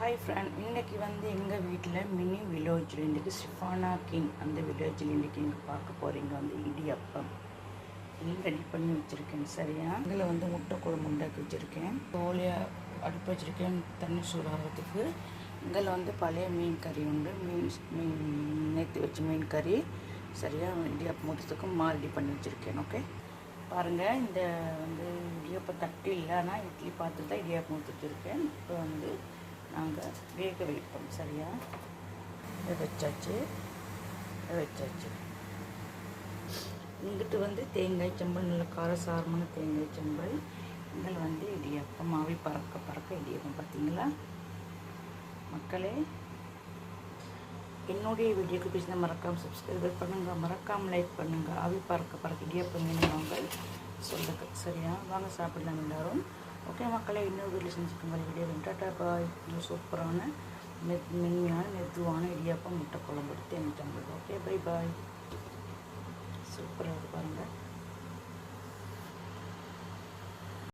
Hi friend, இன்றைக்கி எங்கள் வீட்டில் மினி வில்லேஜில் இன்றைக்கி ஷிஃபானா கிங் அந்த வில்லேஜில் இன்றைக்கி நீங்கள் பார்க்க போகிறீங்க இடியப்பம் எல்லாம் ரெடி பண்ணி வச்சுருக்கேன். சரியா, இதில் முட்டை குழம்பு உண்டாக்கி வச்சுருக்கேன். தோலியாக அடுப்பு வச்சுருக்கேன் தண்ணி சூடாகிறதுக்கு. இதில் பழைய மீன் கறி உண்டு, மீன் நேற்று வச்ச மீன் கறி. சரியாக இடியப்பம் ஊற்றுறதுக்கும் ரெடி பண்ணி வச்சுருக்கேன். ஓகே பாருங்கள், இந்த இடியப்பம் தட்டு இல்லைன்னா இட்லி பார்த்து தான் இடியப்பம் ஊற்றி வச்சுருக்கேன். இப்போ நாங்கள் வேக வைப்போம். சரியா, இதை வச்சாச்சு. இங்கிட்டு தேங்காய் சம்பல், நல்ல காரசாரமான தேங்காய் சம்பல். இதில் இடியப்பம் ஆவி பறக்க இடியப்பம். பார்த்தீங்களா மக்களே, என்னுடைய வீடியோக்கு பிடிச்சா மறக்காமல் சப்ஸ்கிரைப் பண்ணுங்கள், மறக்காமல் லைக் பண்ணுங்கள். ஆவி பறக்க இடியப்பம் வேணுவாங்க சொல்லுங்க. சரியா, வாங்க சாப்பிடலாம் எல்லோரும். ஓகே மக்களே, இன்னொரு வீட்டில் செஞ்சுக்கோங்க. வீடியோ டாட்டா பாய். இன்னும் சூப்பரான மென்மையான மெதுவான இடியாப்பம் முட்டை குழம்பு தேங்காய் சம்பல். Okay bye bye. சூப்பராக பாருங்கள்.